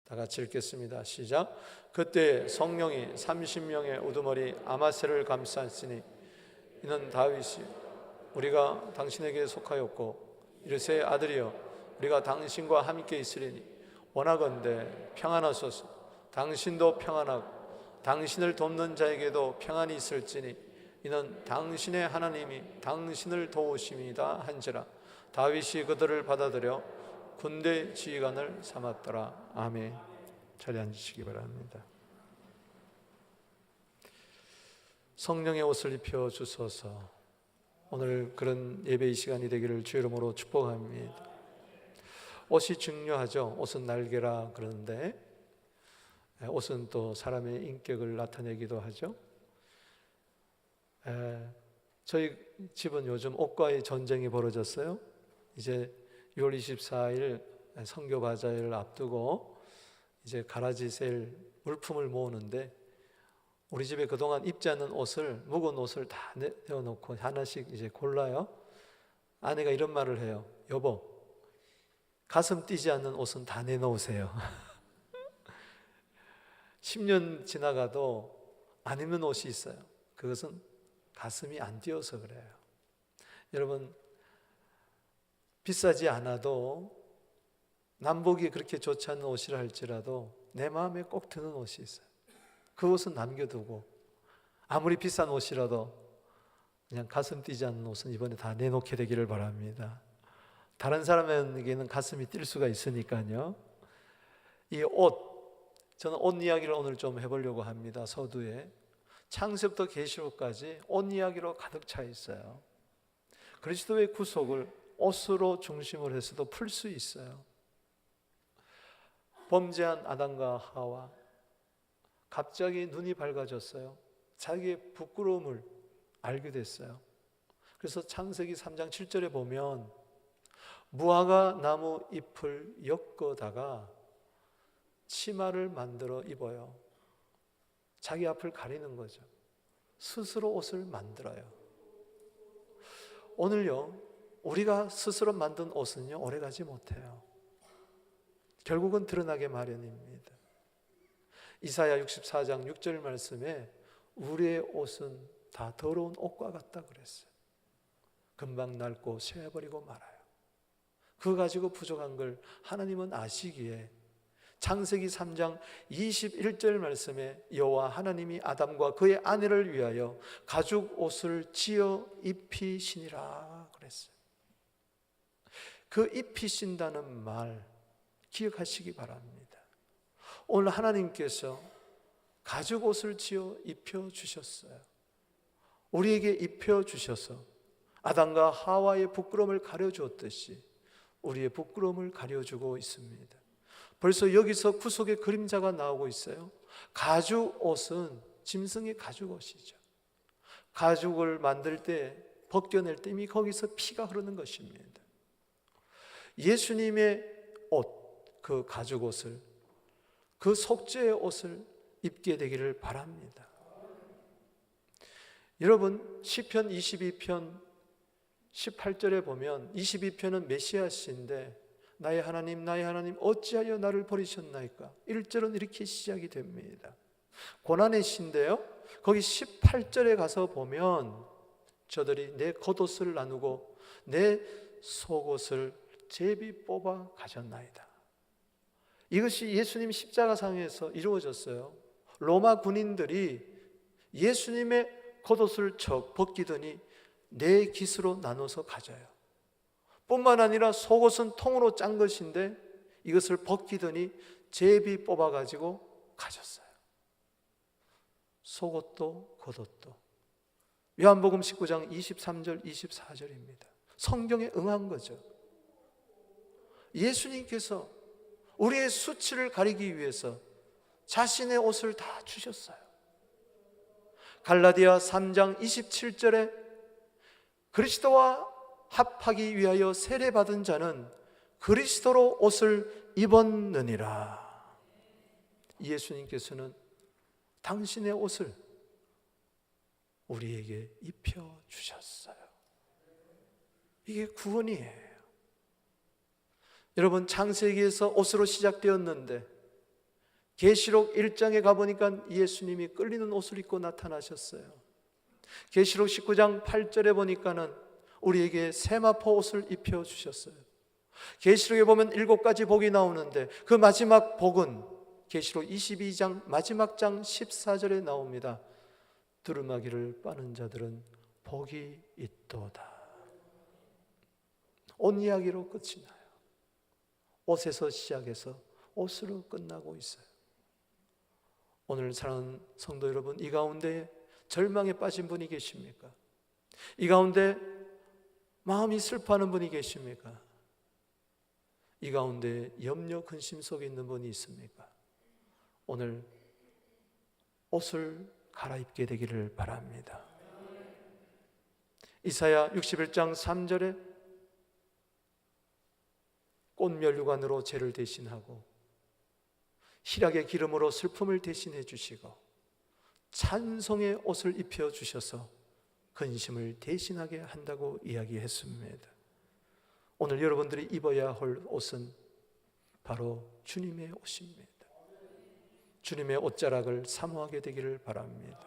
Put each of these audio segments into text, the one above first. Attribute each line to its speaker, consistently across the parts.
Speaker 1: 다 같이 읽겠습니다. 시작. 그때 성령이 30명의 우두머리 아마새를 감쌌으니 이는 다윗이 우리가 당신에게 속하였고 이르세 아들이여 우리가 당신과 함께 있으리니 원하건대 평안하소서. 당신도 평안하고 당신을 돕는 자에게도 평안이 있을지니 이는 당신의 하나님이 당신을 도우심이다 한지라. 다윗이 그들을 받아들여 군대 지휘관을 삼았더라. 아멘. 자리에 앉으시기 바랍니다. 성령의 옷을 입혀 주소서. 오늘 그런 예배의 시간이 되기를 주 이름으로 축복합니다. 옷이 중요하죠. 옷은 날개라 그러는데 옷은 또 사람의 인격을 나타내기도 하죠. 저희 집은 요즘 옷과의 전쟁이 벌어졌어요. 이제 6월 24일 선교 바자회를 앞두고 이제 가라지 세일 물품을 모으는데 우리 집에 그동안 입지 않는 옷을, 묵은 옷을 다 내어놓고 하나씩 이제 골라요. 아내가 이런 말을 해요. 여보, 가슴 뛰지 않는 옷은 다 내놓으세요. 10년 지나가도 안 입는 옷이 있어요. 그것은 가슴이 안 뛰어서 그래요. 여러분, 비싸지 않아도 남복이 그렇게 좋지 않은 옷이라 할지라도 내 마음에 꼭 드는 옷이 있어요. 그 옷은 남겨두고 아무리 비싼 옷이라도 그냥 가슴 뛰지 않는 옷은 이번에 다 내놓게 되기를 바랍니다. 다른 사람에게는 가슴이 뛸 수가 있으니까요. 이 옷, 저는 옷 이야기를 오늘 좀 해보려고 합니다. 서두에 창세부터 계시록까지 옷 이야기로 가득 차 있어요. 그리스도의 구속을 옷으로 중심을 해서도 풀 수 있어요. 범죄한 아담과 하와, 갑자기 눈이 밝아졌어요. 자기의 부끄러움을 알게 됐어요. 그래서 창세기 3장 7절에 보면 무화과 나무 잎을 엮어다가 치마를 만들어 입어요. 자기 앞을 가리는 거죠. 스스로 옷을 만들어요. 오늘요, 우리가 스스로 만든 옷은요, 오래가지 못해요. 결국은 드러나게 마련입니다. 이사야 64장 6절 말씀에 우리의 옷은 다 더러운 옷과 같다 그랬어요. 금방 낡고 쇠해버리고 말아요. 그거 가지고 부족한 걸 하나님은 아시기에 창세기 3장 21절 말씀에 여호와 하나님이 아담과 그의 아내를 위하여 가죽 옷을 지어 입히시니라 그랬어요. 그 입히신다는 말 기억하시기 바랍니다. 오늘 하나님께서 가죽 옷을 지어 입혀주셨어요. 우리에게 입혀주셔서 아담과 하와의 부끄러움을 가려주었듯이 우리의 부끄러움을 가려주고 있습니다. 벌써 여기서 구속의 그림자가 나오고 있어요. 가죽 옷은 짐승의 가죽 옷이죠. 가죽을 만들 때, 벗겨낼 때 이미 거기서 피가 흐르는 것입니다. 예수님의 옷, 그 가죽 옷을, 그 속죄의 옷을 입게 되기를 바랍니다. 여러분, 시편 22편 18절에 보면 22편은 메시아시인데 나의 하나님 어찌하여 나를 버리셨나이까? 1절은 이렇게 시작이 됩니다. 고난의 시인데요, 거기 18절에 가서 보면 저들이 내 겉옷을 나누고 내 속옷을 제비 뽑아 가졌나이다. 이것이 예수님 십자가상에서 이루어졌어요. 로마 군인들이 예수님의 겉옷을 척 벗기더니 네 깃으로 나눠서 가져요. 뿐만 아니라 속옷은 통으로 짠 것인데 이것을 벗기더니 제비 뽑아가지고 가졌어요. 속옷도 겉옷도. 요한복음 19장 23절 24절입니다. 성경에 응한 거죠. 예수님께서 우리의 수치를 가리기 위해서 자신의 옷을 다 주셨어요. 갈라디아 3장 27절에 그리스도와 합하기 위하여 세례받은 자는 그리스도로 옷을 입었느니라. 예수님께서는 당신의 옷을 우리에게 입혀주셨어요. 이게 구원이에요. 여러분, 창세기에서 옷으로 시작되었는데 계시록 1장에 가보니까 예수님이 끌리는 옷을 입고 나타나셨어요. 계시록 19장 8절에 보니까는 우리에게 세마포 옷을 입혀주셨어요. 계시록에 보면 7가지 복이 나오는데 그 마지막 복은 계시록 22장 마지막 장 14절에 나옵니다. 두루마기를 빠는 자들은 복이 있도다. 옷 이야기로 끝이 나요. 옷에서 시작해서 옷으로 끝나고 있어요. 오늘 사랑하는 성도 여러분, 이 가운데 절망에 빠진 분이 계십니까? 이 가운데 마음이 슬퍼하는 분이 계십니까? 이 가운데 염려 근심 속에 있는 분이 있습니까? 오늘 옷을 갈아입게 되기를 바랍니다. 이사야 61장 3절에 꽃면류관으로 죄를 대신하고 희락의 기름으로 슬픔을 대신해 주시고 찬송의 옷을 입혀 주셔서 근심을 대신하게 한다고 이야기했습니다. 오늘 여러분들이 입어야 할 옷은 바로 주님의 옷입니다. 주님의 옷자락을 사모하게 되기를 바랍니다.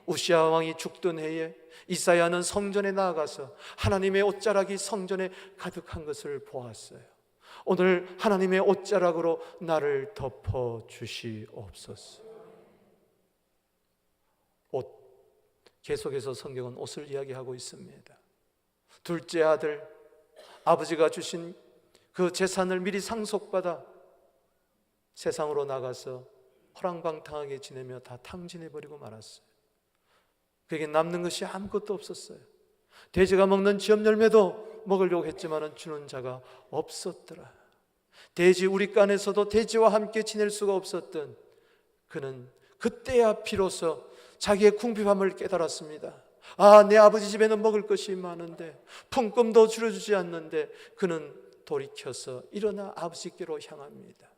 Speaker 1: 우시아 왕이 죽던 해에 이사야는 성전에 나아가서 하나님의 옷자락이 성전에 가득한 것을 보았어요. 오늘 하나님의 옷자락으로 나를 덮어 주시옵소서. 옷, 계속해서 성경은 옷을 이야기하고 있습니다. 둘째 아들, 아버지가 주신 그 재산을 미리 상속받아 세상으로 나가서 허랑방탕하게 지내며 다 탕진해버리고 말았어요. 그에게 남는 것이 아무것도 없었어요. 돼지가 먹는 지엽열매도 먹으려고 했지만 주는 자가 없었더라. 돼지 우리간에서도 돼지와 함께 지낼 수가 없었던 그는 그때야 비로소 자기의 궁핍함을 깨달았습니다. 내 아버지 집에는 먹을 것이 많은데 품금도 줄여주지 않는데 그는 돌이켜서 일어나 아버지께로 향합니다.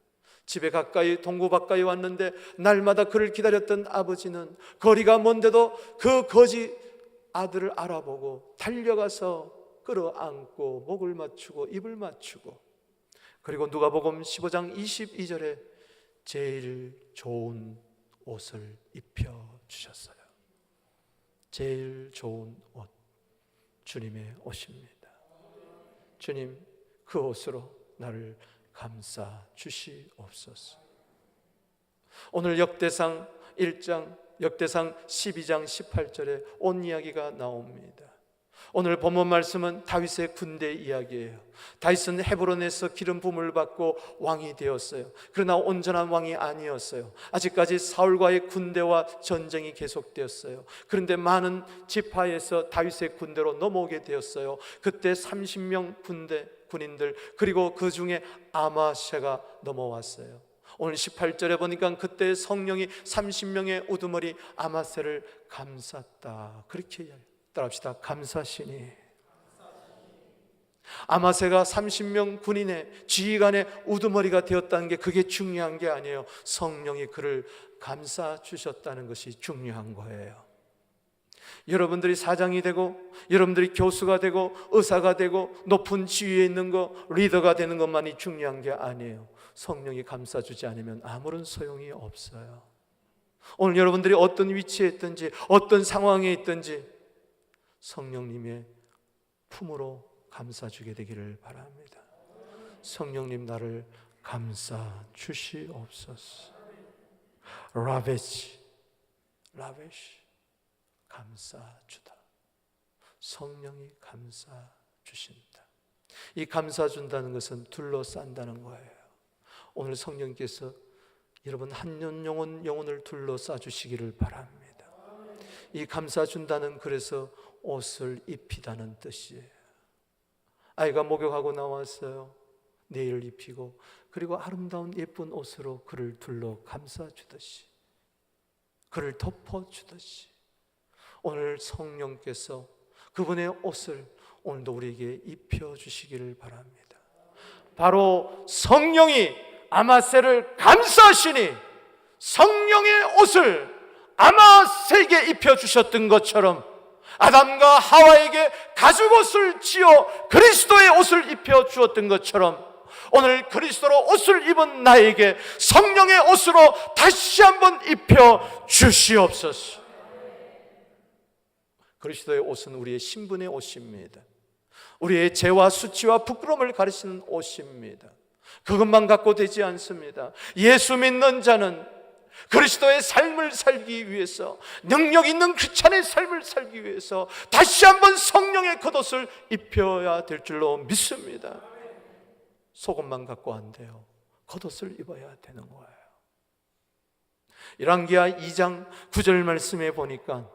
Speaker 1: 집에 가까이 동구 가까이 왔는데 날마다 그를 기다렸던 아버지는 거리가 먼데도 그 거지 아들을 알아보고 달려가서 끌어안고 목을 맞추고 입을 맞추고, 그리고 누가복음 15장 22절에 제일 좋은 옷을 입혀주셨어요. 제일 좋은 옷, 주님의 옷입니다. 주님, 그 옷으로 나를 감싸 주시옵소서. 오늘 역대상 1장, 역대상 12장 18절에 온 이야기가 나옵니다. 오늘 본문 말씀은 다윗의 군대 이야기예요. 다윗은 헤브론에서 기름 부음을 받고 왕이 되었어요. 그러나 온전한 왕이 아니었어요. 아직까지 사울과의 군대와 전쟁이 계속되었어요. 그런데 많은 지파에서 다윗의 군대로 넘어오게 되었어요. 그때 30명 군인들, 그리고 그 중에 아마샤가 넘어왔어요. 오늘 18절에 보니까 그때 성령이 30명의 우두머리 아마새를 감쌌다, 그렇게 이야기해요. 따라합시다. 감사시니. 아마새가 30명 군인의 지휘관의 우두머리가 되었다는 게 그게 중요한 게 아니에요. 성령이 그를 감싸 주셨다는 것이 중요한 거예요. 여러분들이 사장이 되고 여러분들이 교수가 되고 의사가 되고 높은 지위에 있는 거, 리더가 되는 것만이 중요한 게 아니에요. 성령이 감싸주지 않으면 아무런 소용이 없어요. 오늘 여러분들이 어떤 위치에 있든지 어떤 상황에 있든지 성령님의 품으로 감싸주게 되기를 바랍니다. 성령님, 나를 감싸 주시옵소서. 라베시 감싸주다. 성령이 감싸 주신다. 이 감싸준다는 것은 둘러싼다는 거예요. 오늘 성령께서 여러분 한 영혼을 둘러싸 주시기를 바랍니다. 이 감싸준다는, 그래서 옷을 입히다는 뜻이에요. 아이가 목욕하고 나왔어요. 내일 입히고 그리고 아름다운 예쁜 옷으로 그를 둘러 감싸주듯이, 그를 덮어주듯이 오늘 성령께서 그분의 옷을 오늘도 우리에게 입혀주시기를 바랍니다. 바로 성령이 아마새를 감싸시니 성령의 옷을 아마새에게 입혀주셨던 것처럼 아담과 하와에게 가죽옷을 지어 그리스도의 옷을 입혀주었던 것처럼 오늘 그리스도로 옷을 입은 나에게 성령의 옷으로 다시 한번 입혀 주시옵소서. 그리스도의 옷은 우리의 신분의 옷입니다. 우리의 죄와 수치와 부끄러움을 가리시는 옷입니다. 그것만 갖고 되지 않습니다. 예수 믿는 자는 그리스도의 삶을 살기 위해서, 능력 있는 크리스찬의 삶을 살기 위해서 다시 한번 성령의 겉옷을 입혀야 될 줄로 믿습니다. 속옷만 갖고 안 돼요. 겉옷을 입어야 되는 거예요. 열왕기하 2장 9절 말씀에 보니까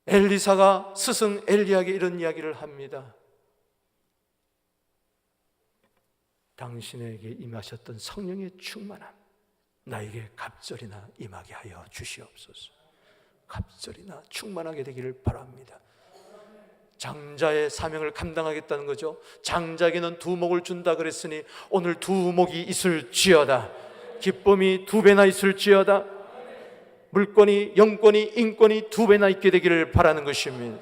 Speaker 1: 엘리사가 스승 엘리야에게 이런 이야기를 합니다. 당신에게 임하셨던 성령의 충만함 나에게 갑절이나 임하게 하여 주시옵소서. 갑절이나 충만하게 되기를 바랍니다. 장자의 사명을 감당하겠다는 거죠. 장자에게는 두목을 준다 그랬으니 오늘 두목이 있을지어다. 기쁨이 2배나 있을지어다. 물권이, 영권이, 인권이 2배나 있게 되기를 바라는 것입니다.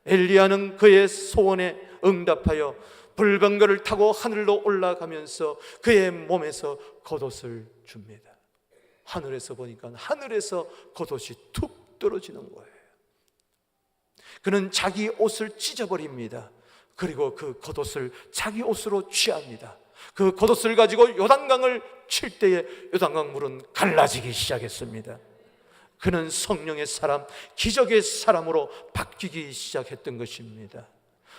Speaker 1: 엘리야는 그의 소원에 응답하여 불병거를 타고 하늘로 올라가면서 그의 몸에서 겉옷을 줍니다. 하늘에서 보니까 하늘에서 겉옷이 툭 떨어지는 거예요. 그는 자기 옷을 찢어버립니다. 그리고 그 겉옷을 자기 옷으로 취합니다. 그 겉옷을 가지고 요단강을 칠 때에 요단강 물은 갈라지기 시작했습니다. 그는 성령의 사람, 기적의 사람으로 바뀌기 시작했던 것입니다.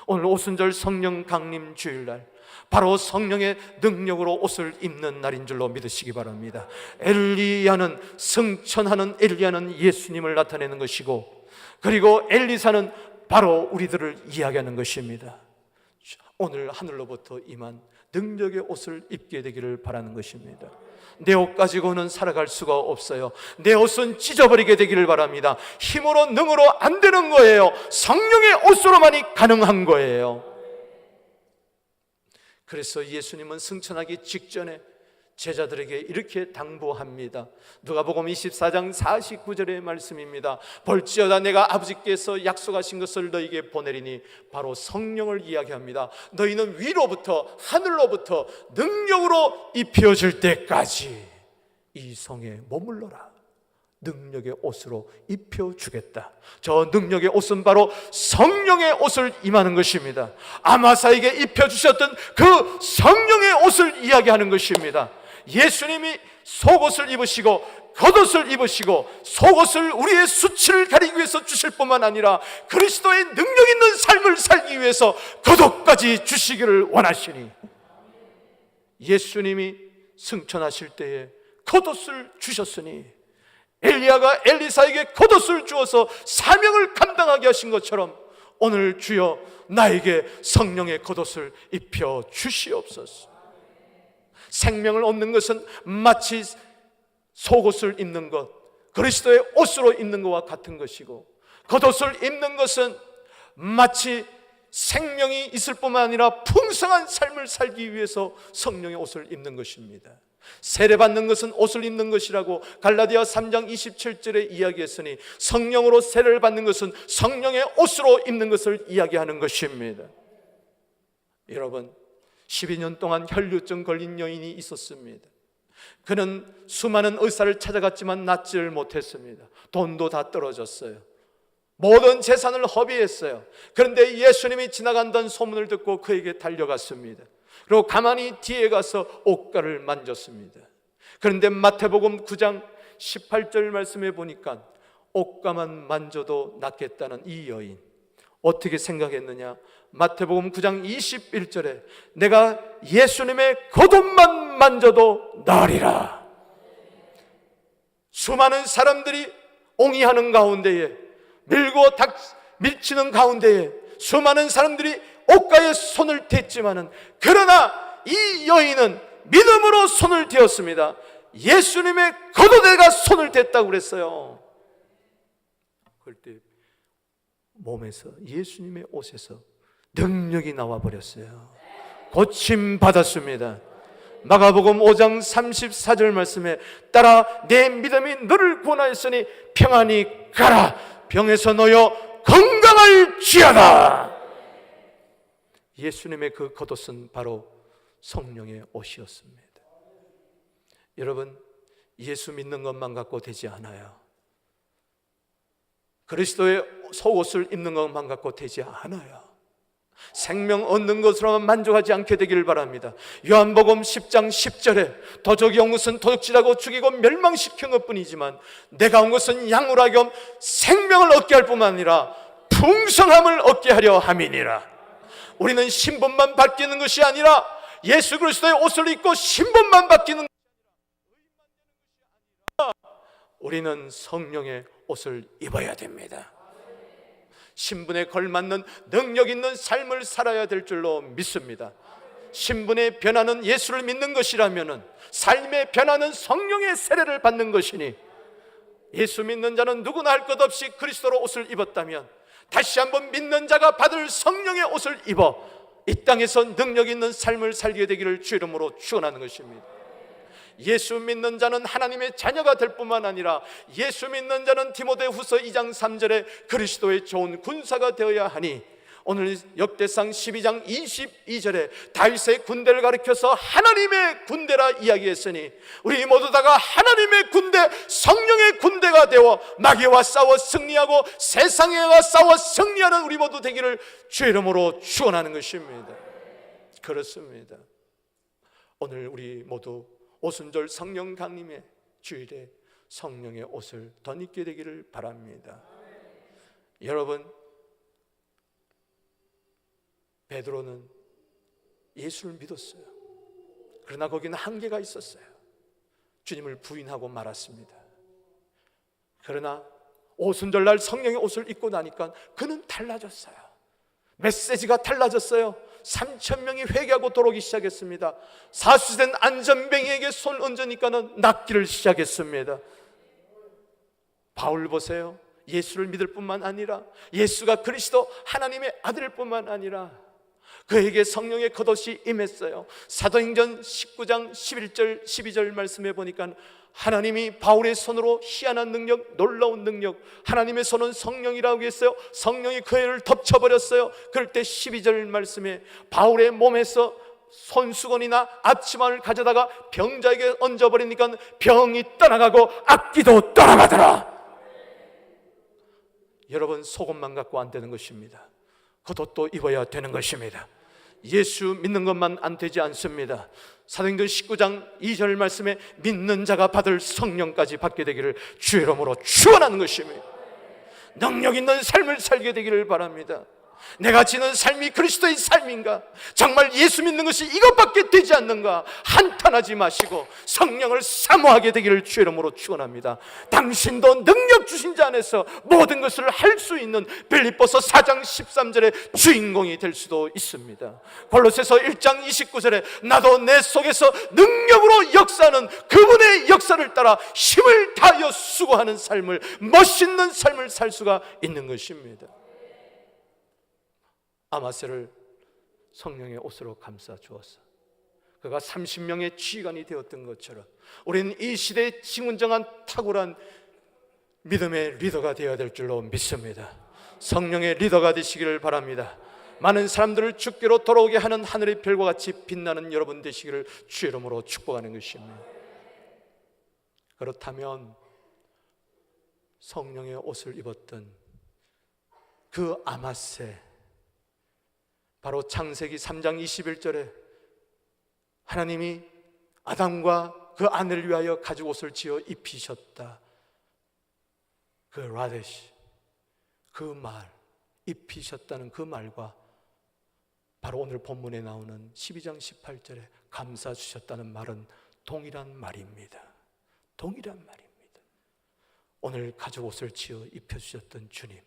Speaker 1: 오늘 오순절 성령 강림 주일날 바로 성령의 능력으로 옷을 입는 날인 줄로 믿으시기 바랍니다. 엘리야는, 승천하는 엘리야는 예수님을 나타내는 것이고, 그리고 엘리사는 바로 우리들을 이야기하는 것입니다. 오늘 하늘로부터 임한 능력의 옷을 입게 되기를 바라는 것입니다. 내 옷 가지고는 살아갈 수가 없어요. 내 옷은 찢어버리게 되기를 바랍니다. 힘으로 능으로 안 되는 거예요. 성령의 옷으로만이 가능한 거예요. 그래서 예수님은 승천하기 직전에 제자들에게 이렇게 당부합니다. 누가복음 24장 49절의 말씀입니다. 볼지어다 내가 아버지께서 약속하신 것을 너희에게 보내리니, 바로 성령을 이야기합니다. 너희는 위로부터, 하늘로부터 능력으로 입혀질 때까지 이 성에 머물러라. 능력의 옷으로 입혀주겠다. 저 능력의 옷은 바로 성령의 옷을 임하는 것입니다. 아마사에게 입혀주셨던 그 성령의 옷을 이야기하는 것입니다. 예수님이 속옷을 입으시고 겉옷을 입으시고 속옷을 우리의 수치를 가리기 위해서 주실 뿐만 아니라 그리스도의 능력 있는 삶을 살기 위해서 겉옷까지 주시기를 원하시니, 예수님이 승천하실 때에 겉옷을 주셨으니 엘리야가 엘리사에게 겉옷을 주어서 사명을 감당하게 하신 것처럼 오늘 주여 나에게 성령의 겉옷을 입혀 주시옵소서. 생명을 얻는 것은 마치 속옷을 입는 것, 그리스도의 옷으로 입는 것과 같은 것이고, 겉옷을 입는 것은 마치 생명이 있을 뿐만 아니라 풍성한 삶을 살기 위해서 성령의 옷을 입는 것입니다. 세례받는 것은 옷을 입는 것이라고 갈라디아 3장 27절에 이야기했으니, 성령으로 세례를 받는 것은 성령의 옷으로 입는 것을 이야기하는 것입니다. 여러분, 12년 동안 혈류증 걸린 여인이 있었습니다. 그는 수많은 의사를 찾아갔지만 낫지를 못했습니다. 돈도 다 떨어졌어요. 모든 재산을 허비했어요. 그런데 예수님이 지나간다는 소문을 듣고 그에게 달려갔습니다. 그리고 가만히 뒤에 가서 옷가를 만졌습니다. 그런데 마태복음 9장 18절 말씀에 보니까 옷가만 만져도 낫겠다는 이 여인 어떻게 생각했느냐? 마태복음 9장 21절에 내가 예수님의 겉옷만 만져도 나으리라. 수많은 사람들이 옹이하는 가운데에, 밀치는 가운데에 수많은 사람들이 옷가에 손을 댔지만은, 그러나 이 여인은 믿음으로 손을 대었습니다. 예수님의 겉옷에가 손을 댔다고 그랬어요. 그럴 때 몸에서, 예수님의 옷에서 능력이 나와 버렸어요. 고침 받았습니다. 마가복음 5장 34절 말씀에 따라 내 믿음이 너를 구원하였으니 평안히 가라. 병에서 놓여 건강할지어다. 예수님의 그 겉옷은 바로 성령의 옷이었습니다. 여러분, 예수 믿는 것만 갖고 되지 않아요. 그리스도의 속옷을 입는 것만 갖고 되지 않아요. 생명 얻는 것으로만 만족하지 않게 되기를 바랍니다. 요한복음 10장 10절에 도적이 온 것은 도둑질하고 죽이고 멸망시킨 것뿐이지만 내가 온 것은 양으로 하여금 생명을 얻게 할 뿐만 아니라 풍성함을 얻게 하려 함이니라. 우리는 신분만 바뀌는 것이 아니라 예수 그리스도의 옷을 입고 신분만 바뀌는, 우리는 성령의 옷을 입어야 됩니다. 신분에 걸맞는 능력 있는 삶을 살아야 될 줄로 믿습니다. 신분의 변화는 예수를 믿는 것이라면 삶의 변화는 성령의 세례를 받는 것이니, 예수 믿는 자는 누구나 할 것 없이 그리스도로 옷을 입었다면 다시 한번 믿는 자가 받을 성령의 옷을 입어 이 땅에서 능력 있는 삶을 살게 되기를 주 이름으로 축원하는 것입니다. 예수 믿는 자는 하나님의 자녀가 될 뿐만 아니라 예수 믿는 자는 디모데후서 2장 3절에 그리스도의 좋은 군사가 되어야 하니, 오늘 역대상 12장 22절에 다윗의 군대를 가리켜서 하나님의 군대라 이야기했으니 우리 모두 다가 하나님의 군대, 성령의 군대가 되어 마귀와 싸워 승리하고 세상과 싸워 승리하는 우리 모두 되기를 주 이름으로 축원하는 것입니다. 그렇습니다. 오늘 우리 모두 오순절 성령 강림의 주일에 성령의 옷을 덧입게 되기를 바랍니다. 여러분, 베드로는 예수를 믿었어요. 그러나 거기는 한계가 있었어요. 주님을 부인하고 말았습니다. 그러나 오순절날 성령의 옷을 입고 나니까 그는 달라졌어요. 메시지가 달라졌어요. 3,000명이 회개하고 돌아오기 시작했습니다. 사수된 안전뱅이에게 손 얹으니까는 낫기를 시작했습니다. 바울 보세요. 예수를 믿을 뿐만 아니라 예수가 그리스도 하나님의 아들일 뿐만 아니라 그에게 성령의 겉옷이 임했어요. 사도행전 19장 11절 12절 말씀해 보니까 하나님이 바울의 손으로 희한한 능력, 놀라운 능력, 하나님의 손은 성령이라고 했어요. 성령이 그 애를 덮쳐버렸어요. 그럴 때 12절 말씀에 바울의 몸에서 손수건이나 앞치마를 가져다가 병자에게 얹어버리니까 병이 떠나가고 악기도 떠나가더라. 여러분, 속옷만 갖고 안 되는 것입니다. 겉옷도 입어야 되는 것입니다. 예수 믿는 것만 안 되지 않습니다. 사도행전 19장 2절 말씀에 믿는 자가 받을 성령까지 받게 되기를 주의 이름으로 축원하는 것입니다. 능력 있는 삶을 살게 되기를 바랍니다. 내가 지는 삶이 그리스도의 삶인가? 정말 예수 믿는 것이 이것밖에 되지 않는가? 한탄하지 마시고 성령을 사모하게 되기를 주의 이름으로 축원합니다. 당신도 능력 주신 자 안에서 모든 것을 할 수 있는 빌립보서 4장 13절의 주인공이 될 수도 있습니다. 골로새서 1장 29절에 나도 내 속에서 능력으로 역사하는 그분의 역사를 따라 힘을 다하여 수고하는 삶을, 멋있는 삶을 살 수가 있는 것입니다. 아마새를 성령의 옷으로 감싸 주었어. 그가 30명의 지휘관이 되었던 것처럼 우리는 이 시대의 지문정한 탁월한 믿음의 리더가 되어야 될 줄로 믿습니다. 성령의 리더가 되시기를 바랍니다. 많은 사람들을 주께로 돌아오게 하는 하늘의 별과 같이 빛나는 여러분 되시기를 주의 이름으로 축복하는 것입니다. 그렇다면 성령의 옷을 입었던 그 아마새, 바로 창세기 3장 21절에 하나님이 아담과 그 아내를 위하여 가죽 옷을 지어 입히셨다. 그 라데시, 그 말, 입히셨다는 그 말과 바로 오늘 본문에 나오는 12장 18절에 감싸 주셨다는 말은 동일한 말입니다. 동일한 말입니다. 오늘 가죽 옷을 지어 입혀주셨던 주님,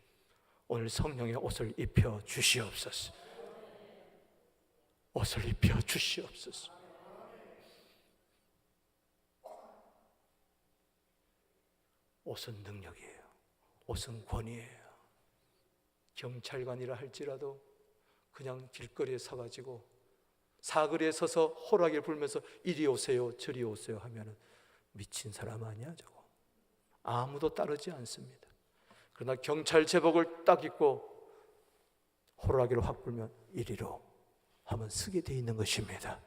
Speaker 1: 오늘 성령의 옷을 입혀 주시옵소서. 옷을 입혀 주시옵소서. 옷은 능력이에요. 옷은 권위예요. 경찰관이라 할지라도 그냥 길거리에 서가지고 사거리에 서서 호락을 불면서 이리 오세요 저리 오세요 하면은 미친 사람 아니야 저거. 아무도 따르지 않습니다. 그러나 경찰 제복을 딱 입고 호락이를 확 불면 이리로 한번 쓰게 돼 있는 것입니다.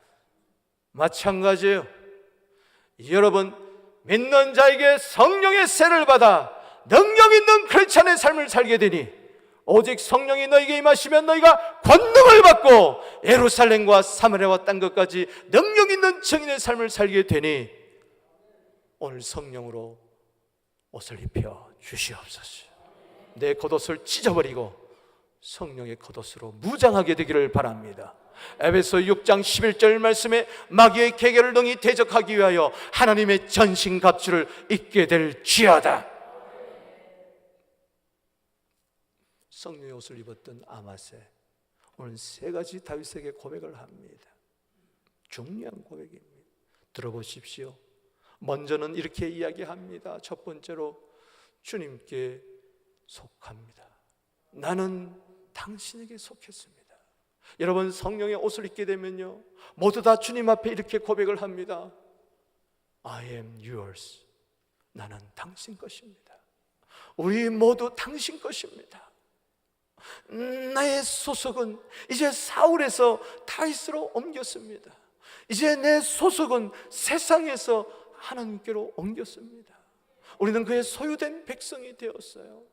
Speaker 1: 마찬가지예요. 여러분, 믿는 자에게 성령의 세를 받아 능력 있는 크리스찬의 삶을 살게 되니 오직 성령이 너에게 임하시면 너희가 권능을 받고 예루살렘과 사마리아와 땅 끝까지 능력 있는 증인의 삶을 살게 되니 오늘 성령으로 옷을 입혀 주시옵소서. 내 겉옷을 찢어버리고 성령의 겉옷으로 무장하게 되기를 바랍니다. 에베소 6장 11절 말씀에 마귀의 계계를 능히 대적하기 위하여 하나님의 전신갑주를 입게 될지어다. 성령의 옷을 입었던 아마세, 오늘 세 가지 다윗에게 고백을 합니다. 중요한 고백입니다. 들어보십시오. 먼저는 이렇게 이야기합니다. 첫 번째로 주님께 속합니다. 나는 당신에게 속했습니다. 여러분, 성령의 옷을 입게 되면요, 모두 다 주님 앞에 이렇게 고백을 합니다. I am yours. 나는 당신 것입니다. 우리 모두 당신 것입니다. 나의 소속은 이제 사울에서 다윗으로 옮겼습니다. 이제 내 소속은 세상에서 하나님께로 옮겼습니다. 우리는 그의 소유된 백성이 되었어요.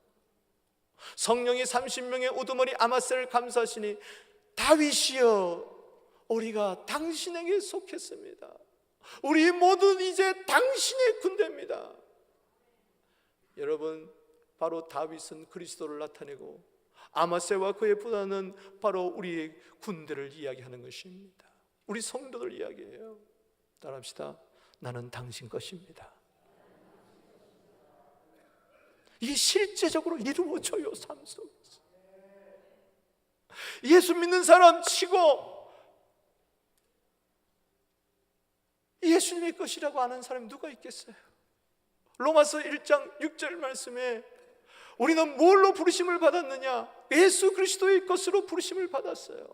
Speaker 1: 성령이 30명의 우두머리 아마세를 감싸시니 다윗이여, 우리가 당신에게 속했습니다. 우리 모두 이제 당신의 군대입니다. 여러분, 바로 다윗은 그리스도를 나타내고 아마세와 그의 부하는 바로 우리의 군대를 이야기하는 것입니다. 우리 성도들 이야기해요. 따라합시다. 나는 당신 것입니다. 이게 실제적으로 이루어져요, 삶 속에서. 예수 믿는 사람 치고 예수님의 것이라고 아는 사람이 누가 있겠어요? 로마서 1장 6절 말씀에 우리는 뭘로 부르심을 받았느냐? 예수 그리스도의 것으로 부르심을 받았어요.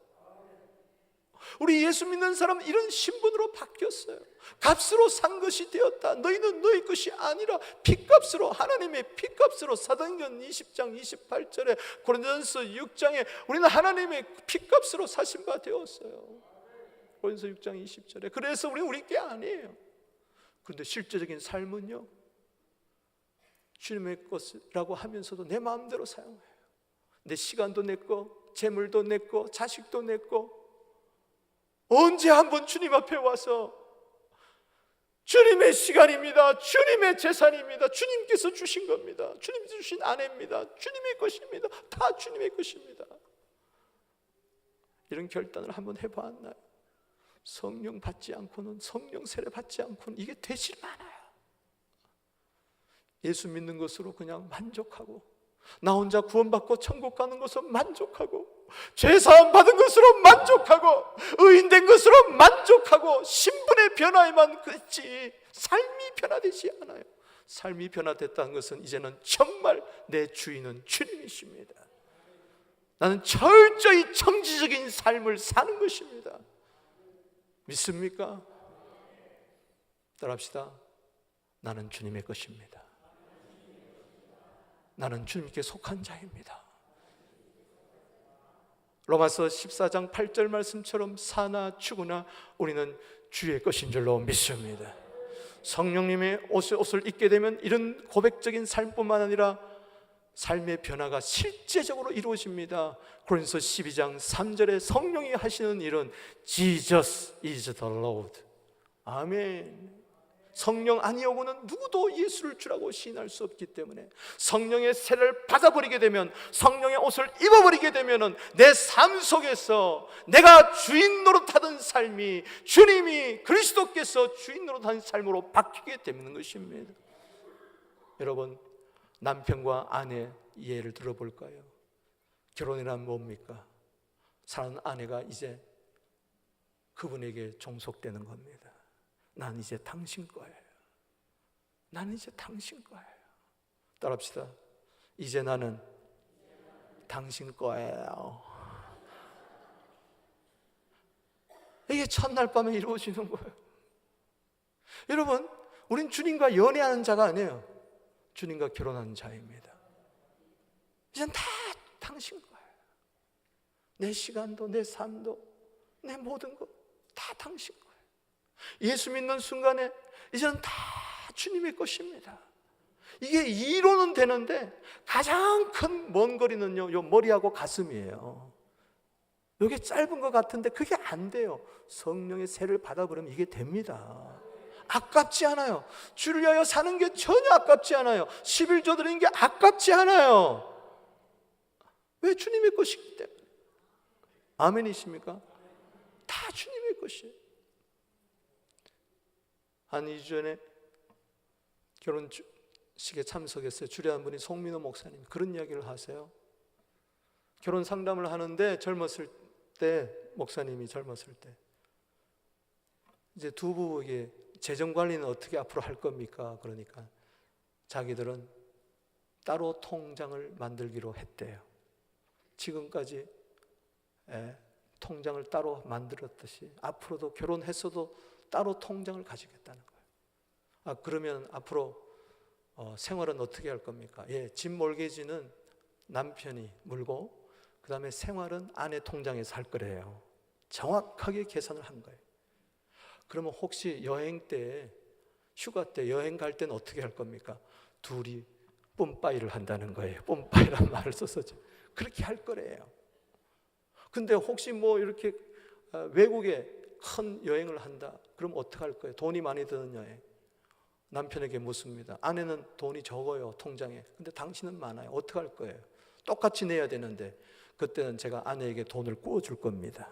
Speaker 1: 우리 예수 믿는 사람은 이런 신분으로 바뀌었어요. 값으로 산 것이 되었다. 너희는 너희 것이 아니라 핏값으로, 하나님의 핏값으로. 사도행전 20장 28절에, 고린도전서 6장에 우리는 하나님의 핏값으로 사신 바 되었어요. 고린도전서 6장 20절에. 그래서 우리는 우리 게 아니에요. 그런데 실제적인 삶은요, 주님의 것이라고 하면서도 내 마음대로 사용해요. 내 시간도 내 거, 재물도 내 거, 자식도 내 거. 언제 한번 주님 앞에 와서 주님의 시간입니다, 주님의 재산입니다, 주님께서 주신 겁니다, 주님 주신 아내입니다, 주님의 것입니다, 다 주님의 것입니다, 이런 결단을 한번 해봤나요? 성령 받지 않고는, 성령 세례 받지 않고는 이게 되질 않아요. 예수 믿는 것으로 그냥 만족하고, 나 혼자 구원받고 천국 가는 것으로 만족하고, 죄사함 받은 것으로 만족하고, 의인된 것으로 만족하고, 신분의 변화에만 그렇지 삶이 변화되지 않아요. 삶이 변화됐다는 것은 이제는 정말 내 주인은 주님이십니다. 나는 철저히 청지적인 삶을 사는 것입니다. 믿습니까? 따라합시다. 나는 주님의 것입니다. 나는 주님께 속한 자입니다. 로마서 14장 8절 말씀처럼 사나 죽으나 우리는 주의 것인 줄로 믿습니다. 성령님의 옷을 입게 되면 이런 고백적인 삶뿐만 아니라 삶의 변화가 실제적으로 이루어집니다. 고린도서 12장 3절에 성령이 하시는 일은 Jesus is the Lord. 아멘. 성령 아니오고는 누구도 예수를 주라고 시인할 수 없기 때문에 성령의 세례를 받아버리게 되면, 성령의 옷을 입어버리게 되면 내 삶 속에서 내가 주인 노릇하던 삶이 주님이, 그리스도께서 주인 노릇하는 삶으로 바뀌게 되는 것입니다. 여러분, 남편과 아내 예를 들어볼까요? 결혼이란 뭡니까? 사랑하는 아내가 이제 그분에게 종속되는 겁니다. 난 이제 당신 거예요. 나는 이제 당신 거예요. 따라합시다. 이제 나는 당신 거예요. 이게 첫날 밤에 이루어지는 거예요. 여러분, 우린 주님과 연애하는 자가 아니에요. 주님과 결혼하는 자입니다. 이젠 다 당신 거예요. 내 시간도, 내 삶도, 내 모든 것 다 당신 거예요. 예수 믿는 순간에 이제는 다 주님의 것입니다. 이게 이론은 되는데 가장 큰 먼 거리는요, 요 머리하고 가슴이에요. 이게 짧은 것 같은데 그게 안 돼요. 성령의 세를 받아버리면 이게 됩니다. 아깝지 않아요. 주를 위하여 사는 게 전혀 아깝지 않아요. 11조 드리는 게 아깝지 않아요. 왜? 주님의 것이기 때문에. 아멘이십니까? 다 주님의 것이에요. 한 2주 전에 결혼식에 참석했어요. 주례한 분이 송민호 목사님, 그런 이야기를 하세요. 결혼 상담을 하는데 젊었을 때, 목사님이 젊었을 때 이제 두 부부에게 재정 관리는 어떻게 앞으로 할 겁니까? 그러니까 자기들은 따로 통장을 만들기로 했대요. 지금까지 통장을 따로 만들었듯이 앞으로도 결혼했어도 따로 통장을 가지겠다는 거예요. 그러면 앞으로 생활은 어떻게 할 겁니까? 집 몰개지는 남편이 물고 그 다음에 생활은 아내 통장에서 할 거래요. 정확하게 계산을 한 거예요. 그러면 혹시 여행 때, 휴가 때 여행 갈 때는 어떻게 할 겁니까? 둘이 뽐빠이를 한다는 거예요. 뽐빠이라는 말을 썼었죠. 그렇게 할 거래요. 근데 혹시 뭐 이렇게 외국에 큰 여행을 한다, 그럼 어떻게 할 거예요? 돈이 많이 드는 여행. 남편에게 묻습니다. 아내는 돈이 적어요, 통장에. 근데 당신은 많아요. 어떻게 할 거예요? 똑같이 내야 되는데 그때는 제가 아내에게 돈을 구워줄 겁니다.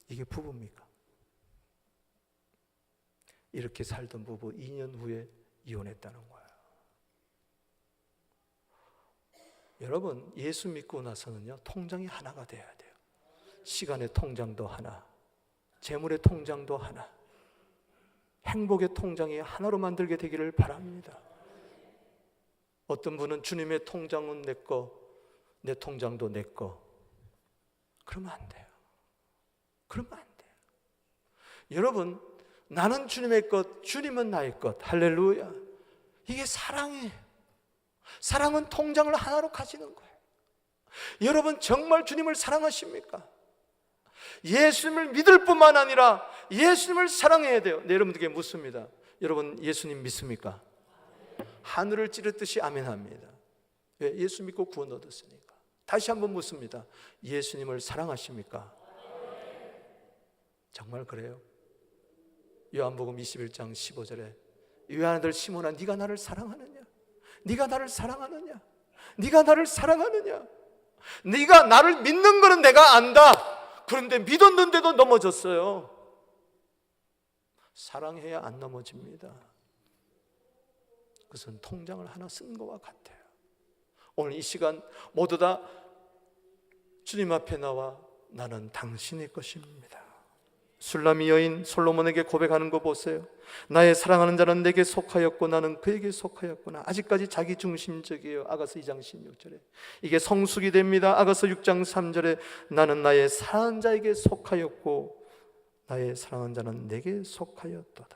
Speaker 1: 이게 부부입니까? 이렇게 살던 부부 2년 후에 이혼했다는 거예요. 여러분, 예수 믿고 나서는요, 통장이 하나가 돼야 돼요. 시간의 통장도 하나, 재물의 통장도 하나, 행복의 통장이 하나로 만들게 되기를 바랍니다. 어떤 분은 주님의 통장은 내 거, 내 통장도 내 거. 그러면 안 돼요. 그러면 안 돼요. 여러분, 나는 주님의 것, 주님은 나의 것. 할렐루야. 이게 사랑이에요. 사랑은 통장을 하나로 가지는 거예요. 여러분, 정말 주님을 사랑하십니까? 예수님을 믿을 뿐만 아니라 예수님을 사랑해야 돼요. 네, 여러분들에게 묻습니다. 여러분, 예수님 믿습니까? 하늘을 찌르듯이 아멘합니다. 왜? 예수 믿고 구원 얻었으니까. 다시 한번 묻습니다. 예수님을 사랑하십니까? 정말 그래요? 요한복음 21장 15절에 요한 아들 시몬아, 네가 나를 사랑하느냐? 네가 나를 사랑하느냐? 네가 나를 사랑하느냐? 네가 나를 믿는 거는 내가 안다. 그런데 믿었는데도 넘어졌어요. 사랑해야 안 넘어집니다. 그것은 통장을 하나 쓴 것과 같아요. 오늘 이 시간 모두 다 주님 앞에 나와 나는 당신의 것입니다. 술람이 여인 솔로몬에게 고백하는 거 보세요. 나의 사랑하는 자는 내게 속하였고 나는 그에게 속하였구나. 아직까지 자기중심적이에요. 아가서 2장 16절에 이게 성숙이 됩니다. 아가서 6장 3절에 나는 나의 사랑하는 자에게 속하였고 나의 사랑하는 자는 내게 속하였도다.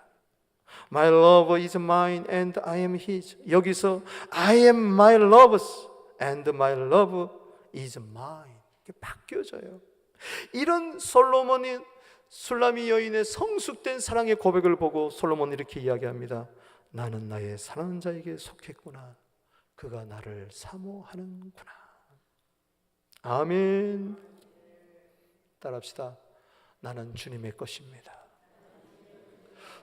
Speaker 1: My love is mine and I am his. 여기서 I am my love's and my love is mine. 이게 바뀌어져요. 이런 솔로몬이 술람이 여인의 성숙된 사랑의 고백을 보고 솔로몬은 이렇게 이야기합니다. 나는 나의 사랑하는 자에게 속했구나. 그가 나를 사모하는구나. 아멘. 따라합시다. 나는 주님의 것입니다.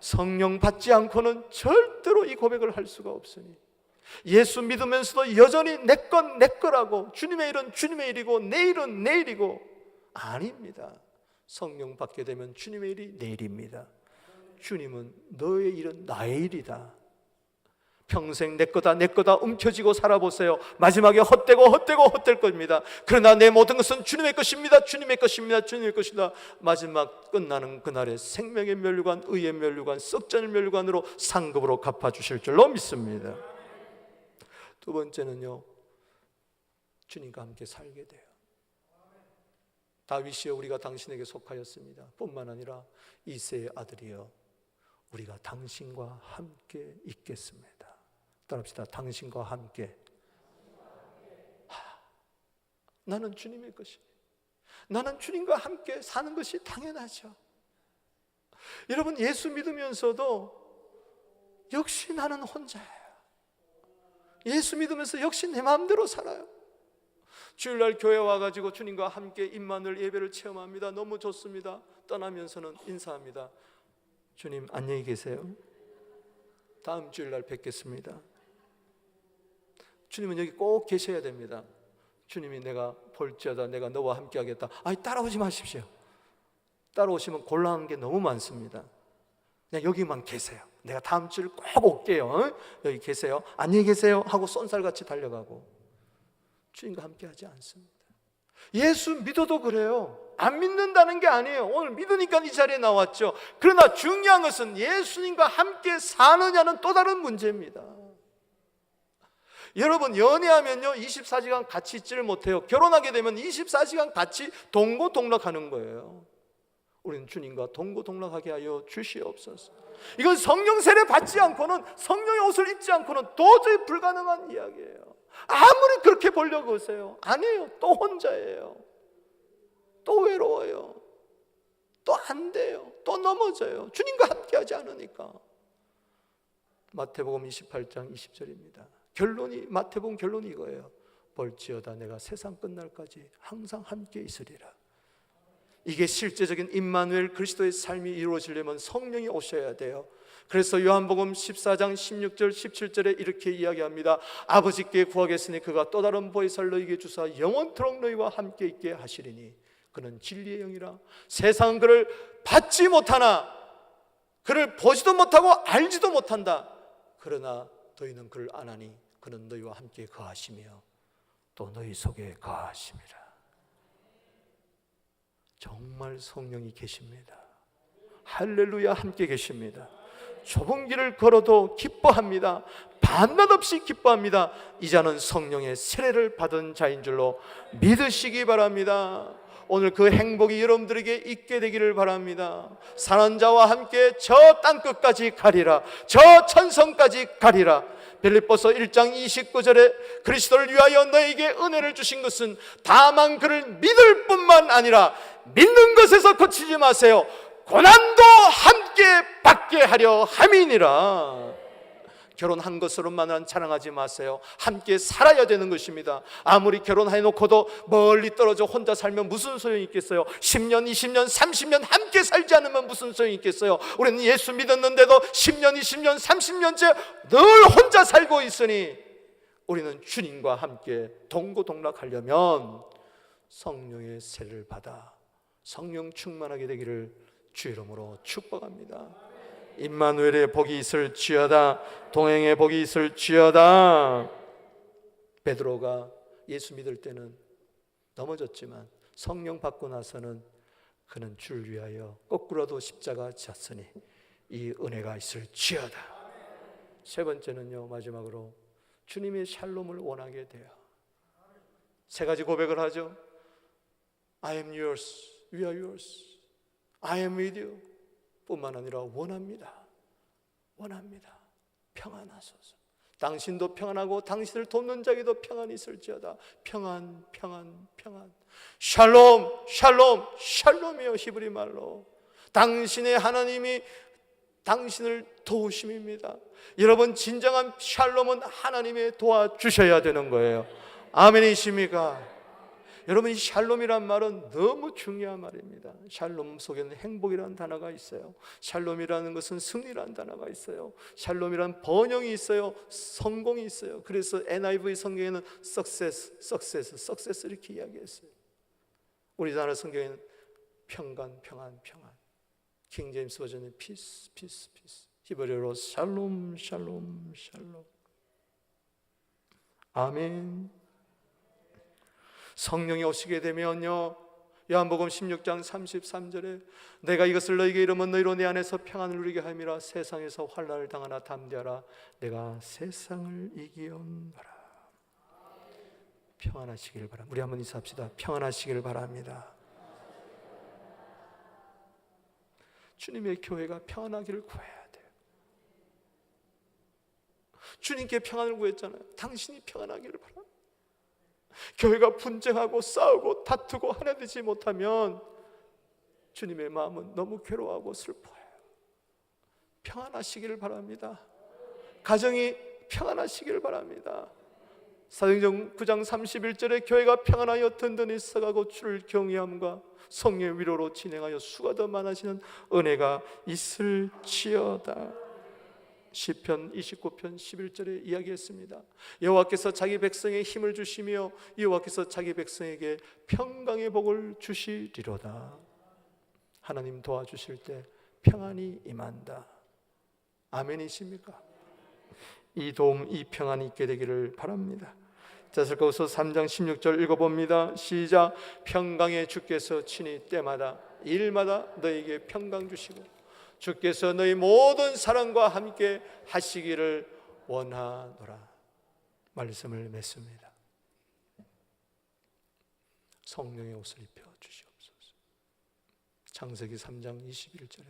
Speaker 1: 성령 받지 않고는 절대로 이 고백을 할 수가 없으니 예수 믿으면서도 여전히 내 건 내 거라고, 주님의 일은 주님의 일이고 내 일은 내 일이고, 아닙니다. 성령 받게 되면 주님의 일이 내 일입니다. 주님은 너의 일은 나의 일이다. 평생 내 거다 내 거다 움켜쥐고 살아보세요. 마지막에 헛될 겁니다. 그러나 내 모든 것은 주님의 것입니다. 주님의 것입니다. 주님의 것이다. 마지막 끝나는 그날에 생명의 면류관, 의의 면류관, 썩전의 면류관으로 상급으로 갚아주실 줄로 믿습니다. 두 번째는요, 주님과 함께 살게 돼요. 다윗이여 우리가 당신에게 속하였습니다. 뿐만 아니라 이새의 아들이여 우리가 당신과 함께 있겠습니다. 따라합시다. 당신과 함께. 나는 주님의 것이, 나는 주님과 함께 사는 것이 당연하죠. 여러분, 예수 믿으면서도 역시 나는 혼자예요. 예수 믿으면서 역시 내 마음대로 살아요. 주일날 교회 와가지고 주님과 함께 임마누엘 예배를 체험합니다. 너무 좋습니다. 떠나면서는 인사합니다. 주님 안녕히 계세요. 다음 주일날 뵙겠습니다. 주님은 여기 꼭 계셔야 됩니다. 주님이 내가 볼지어다 내가 너와 함께 하겠다. 아니, 따라오지 마십시오. 따라오시면 곤란한 게 너무 많습니다. 그냥 여기만 계세요. 내가 다음 주일 꼭 올게요. 여기 계세요. 안녕히 계세요 하고 쏜살같이 달려가고 주님과 함께 하지 않습니다. 예수 믿어도 그래요. 안 믿는다는 게 아니에요. 오늘 믿으니까 이 자리에 나왔죠. 그러나 중요한 것은 예수님과 함께 사느냐는 또 다른 문제입니다. 여러분, 연애하면요 24시간 같이 있지를 못해요. 결혼하게 되면 24시간 같이 동고동락하는 거예요. 우리는 주님과 동고동락하게 하여 주시옵소서. 이건 성령 세례 받지 않고는, 성령의 옷을 입지 않고는 도저히 불가능한 이야기예요. 아무리 그렇게 보려고 하세요, 아니에요. 또 혼자예요. 또 외로워요. 또 안 돼요. 또 넘어져요. 주님과 함께하지 않으니까. 마태복음 28장 20절입니다. 마태복음 결론이 이거예요. 볼지어다 내가 세상 끝날까지 항상 함께 있으리라. 이게 실제적인 임마누엘 그리스도의 삶이 이루어지려면 성령이 오셔야 돼요. 그래서 요한복음 14장 16절 17절에 이렇게 이야기합니다. 아버지께 구하겠으니 그가 또 다른 보혜사를 너희에게 주사 영원토록 너희와 함께 있게 하시리니 그는 진리의 영이라. 세상은 그를 받지 못하나 그를 보지도 못하고 알지도 못한다. 그러나 너희는 그를 아나니 그는 너희와 함께 거하시며 또 너희 속에 거하심이라. 정말 성령이 계십니다. 할렐루야, 함께 계십니다. 좁은 길을 걸어도 기뻐합니다. 밤낮 없이 기뻐합니다. 이 자는 성령의 세례를 받은 자인 줄로 믿으시기 바랍니다. 오늘 그 행복이 여러분들에게 있게 되기를 바랍니다. 사는 자와 함께 저 땅끝까지 가리라. 저 천성까지 가리라. 빌립보서 1장 29절에 그리스도를 위하여 너에게 은혜를 주신 것은 다만 그를 믿을 뿐만 아니라 믿는 것에서 그치지 마세요. 고난도 함께 받게 하려 함이니라. 결혼한 것으로만 자랑하지 마세요. 함께 살아야 되는 것입니다. 아무리 결혼해놓고도 멀리 떨어져 혼자 살면 무슨 소용이 있겠어요? 10년, 20년, 30년 함께 살지 않으면 무슨 소용이 있겠어요? 우리는 예수 믿었는데도 10년, 20년, 30년째 늘 혼자 살고 있으니 우리는 주님과 함께 동고동락하려면 성령의 세례를 받아 성령 충만하게 되기를 주 이름으로 축복합니다. 임마누엘의 복이 있을지어다. 동행의 복이 있을지어다. 베드로가 예수 믿을 때는 넘어졌지만 성령 받고 나서는 그는 주를 위하여 거꾸로도 십자가 졌으니 이 은혜가 있을지어다. 세 번째는요, 마지막으로 주님의 샬롬을 원하게 돼요. 세 가지 고백을 하죠. I am yours, we are yours, I am with you 뿐만 아니라 원합니다. 평안하소서. 당신도 평안하고 당신을 돕는 자에게도 평안이 있을지어다. 평안. 샬롬, 샬롬이요, 히브리 말로. 당신의 하나님이 당신을 도우심입니다. 여러분, 진정한 샬롬은 하나님이 도와주셔야 되는 거예요. 아멘이십니까? 여러분, 이 샬롬이란 말은 너무 중요한 말입니다. 샬롬 속에는 행복이라는 단어가 있어요. 샬롬이라는 것은 승리라는 단어가 있어요. 샬롬이라는 번영이 있어요. 성공이 있어요. 그래서 NIV 성경에는 success 이렇게 이야기했어요. 우리나라 성경에는 평안. 킹 제임스 버전은 peace. 히브리어로 샬롬. 아멘. 성령이 오시게 되면요, 요한복음 16장 33절에 내가 이것을 너희에게 이르면 너희로 내 안에서 평안을 누리게 함이라. 세상에서 환난을 당하나 담대하라. 내가 세상을 이기었노라. 평안하시길 바랍니다. 우리 한번 인사합시다. 평안하시길 바랍니다. 주님의 교회가 평안하기를 구해야 돼요. 주님께 평안을 구했잖아요. 당신이 평안하기를 바랍니다. 교회가 분쟁하고 싸우고 다투고 하나 되지 못하면 주님의 마음은 너무 괴로워하고 슬퍼요. 평안하시기를 바랍니다. 가정이 평안하시기를 바랍니다. 사도행전 9장 31절에 교회가 평안하여 든든히 서가고 주를 경외함과 성령의 위로로 진행하여 수가 더 많아지는 은혜가 있을지어다. 시편 29편 11절에 이야기했습니다. 여호와께서 자기 백성에 힘을 주시며 여호와께서 자기 백성에게 평강의 복을 주시리로다. 하나님 도와주실 때 평안이 임한다. 아멘이십니까? 이 도움, 이 평안이 있게 되기를 바랍니다. 데살로니가서 3장 16절 읽어봅니다. 시작. 평강의 주께서 친히 때마다 일마다 너에게 평강 주시고 주께서 너희 모든 사랑과 함께 하시기를 원하노라. 말씀을 맺습니다. 성령의 옷을 입혀 주시옵소서. 창세기 3장 21절에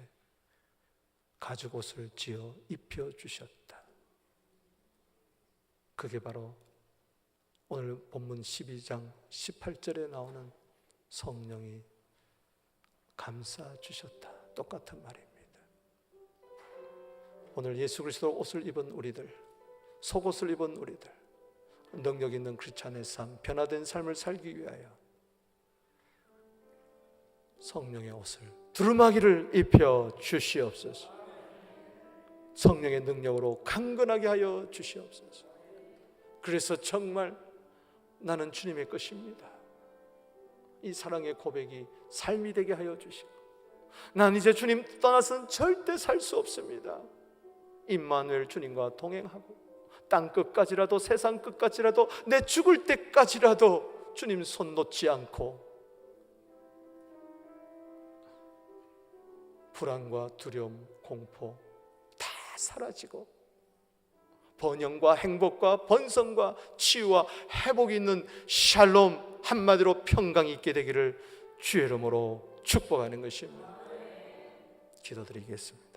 Speaker 1: 가죽 옷을 지어 입혀 주셨다. 그게 바로 오늘 본문 12장 18절에 나오는 성령이 감싸 주셨다. 똑같은 말입니다. 오늘 예수 그리스도 옷을 입은 우리들, 속옷을 입은 우리들, 능력 있는 크리스찬의 삶, 변화된 삶을 살기 위하여 성령의 옷을, 두루마기를 입혀 주시옵소서. 성령의 능력으로 강건하게 하여 주시옵소서. 그래서 정말 나는 주님의 것입니다. 이 사랑의 고백이 삶이 되게 하여 주시고, 난 이제 주님 떠나서는 절대 살 수 없습니다. 임마누엘 주님과 동행하고 땅 끝까지라도 세상 끝까지라도 내 죽을 때까지라도 주님 손 놓지 않고 불안과 두려움, 공포 다 사라지고 번영과 행복과 번성과 치유와 회복이 있는 샬롬, 한마디로 평강이 있게 되기를 주의 이름으로 축복하는 것입니다. 기도드리겠습니다.